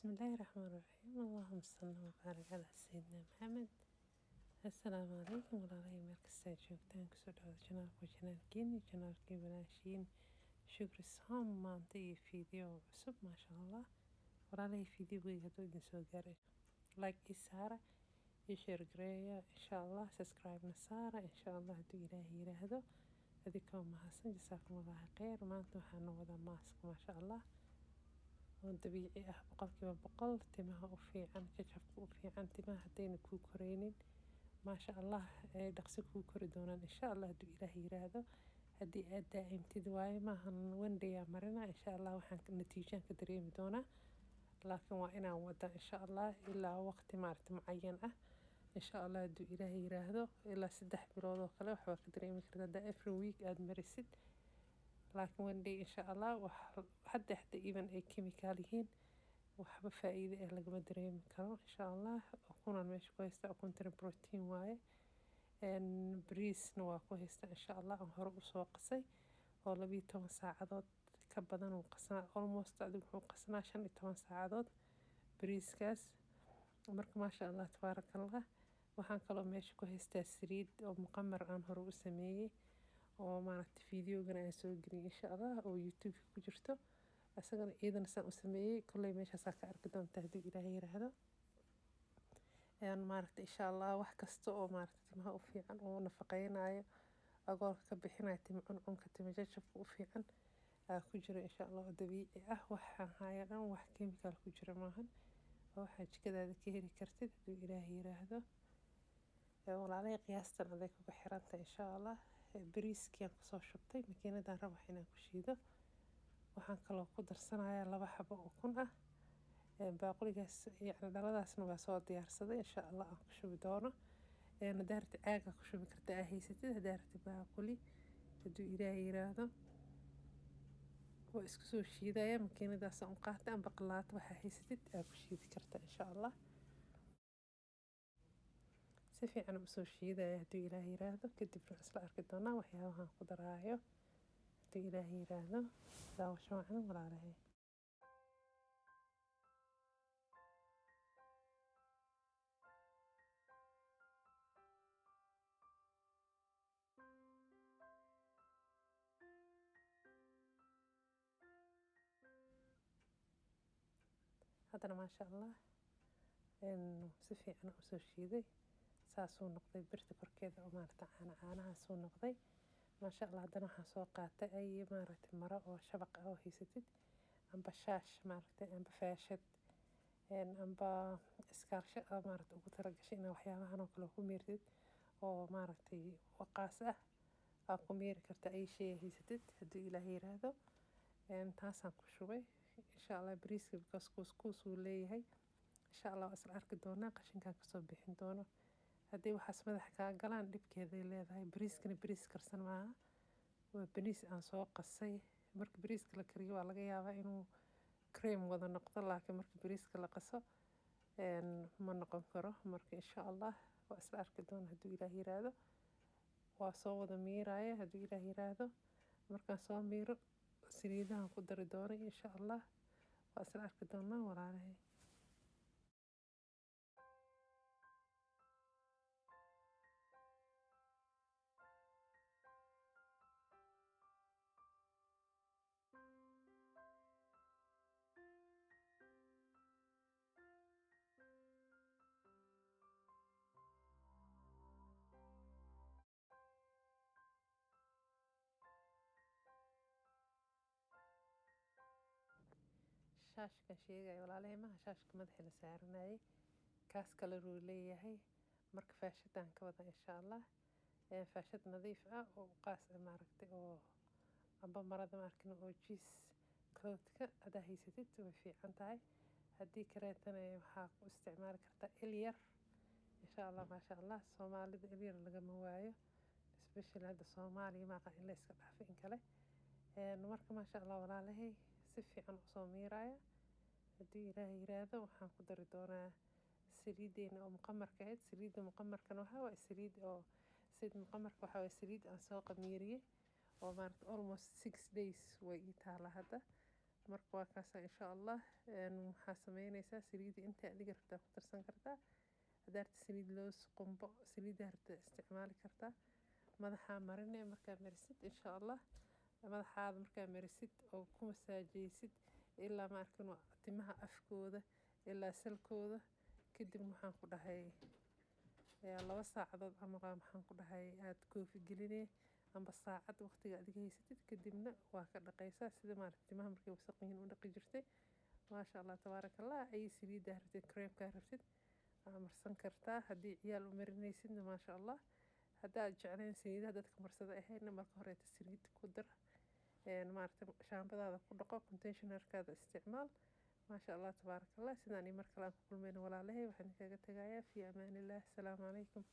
بسم الله الرحمن الرحيم اللهم صل وبارك على سيدنا محمد. السلام عليكم walaalay meel kasta joogtaan kusoo dhawaada janaalku janaalkiin iyo janaalkii walaashiin shukri saam maanta iyo fiideo cusub maasha allah. walaalay fiideogayga hadduu idin soo gaaray like ii saara iyo share gareeya insha allah, subscribe na saara insha allah hadduu ilaahay yiraahdo. adikoo mahadsan jasaakumullahu khayr. maanta waxaan wadaa maask maasha allah dabiici ah boqolkiiba boqol timaha u fiican, jajabka u fiican, timaha haddayna kuu koreynin maasha allah dhaqsi kuu kori doonaan insha allah hadduu ilaahay yiraahdo. haddii aad daa'imtid waaye maahan one day aa marina insha allah waxaan natiijaan ka dareemi doonaa, laakiin waa inaan wada insha allah ilaa waqti mucayan ah insha allah hadduu ilaahay yiraahdo. ilaa 3 bilood oo kale waxaa ka dareemi kartaa haddaa every week aad marisid, laakiin one day insha allah hadda even ay chemical yihiin waxba faa'iido ah lagama dareemi karo insha allah. ukunan meesha ku haysta ukuntan protein waaye, bariisna waa ku haysta insha allah aan hore usoo qasay oo 12 saacadood ka badan uu qasnaa, almost adigu wuxuu qasnaa 15 saacadood bariiskaas. marka maasha allah tabaarakallah. waxaan kaloo meesha ku haystaa saliid oo muqamar aan hore u sameeyey oo maaragtay fiideogan aan soo geliyay insha allah oo youtube ku jirto, asagana iidan saan u sameeyey kulley meeshaas ka arki doontaa haddii ilaahay yiraahdo. maaragtay insha allah wax kasta oo maaragtay timaha u fiican oo nafaqeynayo agoorka ka bixinayo timo cuncunka timo jajabka u fiican ku jira insha allah oo dabiici ah. waxaan hayaa dhan wax chemical ku jira maahan, waxaa jikadaada ka heli kartid hadduu ilaahay yiraahdo. walaalay qiyaastan aday kuga xirantahay insha allah. bariiskii aan kusoo shubtay makiinadaan rabo inaan ku shiido. waxaan kaloo ku darsanayaa 2 xabo oo ukun ah. baaquligaas yacni dhaladaasna waa soo diyaarsaday insha allah aan ku shubi doono. haddaa rabtid caaga ku shubi kartaa aa haysatid, haddaa rabtid baaquli hadduu ilaahay yiraahdo. waa isku soo shiidaya makiinadaas aan qaatay amba qalaad waxaa haysatid aa ku shiidi kartaa insha allah. si fiican u soo shiidaya hadduu ilaahay yiraahdo, kadib waxaan isla arki doonaa waxyaabahan ku daraayo hadduu ilaahay yiraahdo. daawasho wacan walaalahay. haddana maasha allah si fiican u soo shiiday saasuu noqday birta korkeeda oo maaragtay caanahaasuu noqday maasha allah. haddana waxaan soo qaatay ay maaragtay maro oo shabaq ah oo haysatid amba shaash maaragtay amba faashad amba iskaarsho maaragtay ugu talagashay inaa waxyaabahan oo kale ku meertid oo maaragtay waqaas ah aa ku meeri karta ay shay haysatid hadduu ilaahay yiraahdo. taasaan ku shubay insha allah bariiska because kuus uu leeyahay insha allah waa isla arki doonaa qashinkaan kasoo bixin doono. haddii waxaas madaxa kaa galaan dhibkeeday leedahay. bariiskana bariis karsan maaha, waa bariis aan soo qasay. marka bariiska la kariyo waa laga yaabaa inuu cream wada noqdo, laakiin marka bariiska la qaso ma noqon karo. marka insha allah waa isla arki doona hadduu ilaahay yiraahdo. waa soo wada miiraya hadduu ilaahay yiraahdo. markaan soo miiro saliidahan ku dari doona insha allah waa isla arki doonaa walaalahay. shaashka sheegay walaalahay maaha shaashka madaxa la saaranayay, kaas kale ruu leeyahay. marka faashadaan ka wada insha allah. faashad nadiif ah oo qaas maaragtay oo amba marada markin oo jiis clothka adaa haysatid way fiican tahay. haddii kaleetana waxaa ku isticmaali kartaa il yar insha allah maasha allah. soomaalida il yar lagama waayo, especially hadda soomaaliya maaqa in la iska dhaafay in kale. marka maasha allah walaalahay si fiican u soo miiraya haddii ilaahay yiraahdo. waxaan ku dari doonaa saliideena oo muqamarka ahayd. saliidda muqamarkana waxaa waaye saliid oo saliid muqamarka waxaa waaye saliid aan soo qamiiriyey oo maaragtay almost 6 days way ii taala hadda marka waa kaasa insha allah. Waxaa sameynaysaa saliida inta adiga rabtaa ku darsan kartaa. haddaad rabto saliid loos qumbo saliida rabta isticmaali kartaa. madaxa marine markaa marisid insha allah. madaxaada markaa marisid oo ku masaajaysid ilaa ma arkin timaha afkooda ilaa salkooda. kadib waxaan ku dhahay 2 saacadood ama waxaan ku dhahay aad koofi gelinee amba saacad waqtiga adiga haysatid kadibna waa ka dhaqaysaa sida maaragtay timaha markay wasaq yihiin u dhaqi jirtay. maasha allah tabaarakallah. ay saliida rabtid creamka rabtid marsan kartaa haddii ciyaal u marinaysidna maasha allah. haddaad jecleen saliidaha dadka marsada ahayna marka hore saliid ku dar maaragtay shaambadaada ku dhaqo conditionerkaada isticmaal. maasha allah tabaarakallah. sidaan mar kale aan ku kulmayno walaalahay waxaan kaga tagayaa fi amaanillah. assalaamu calaykum.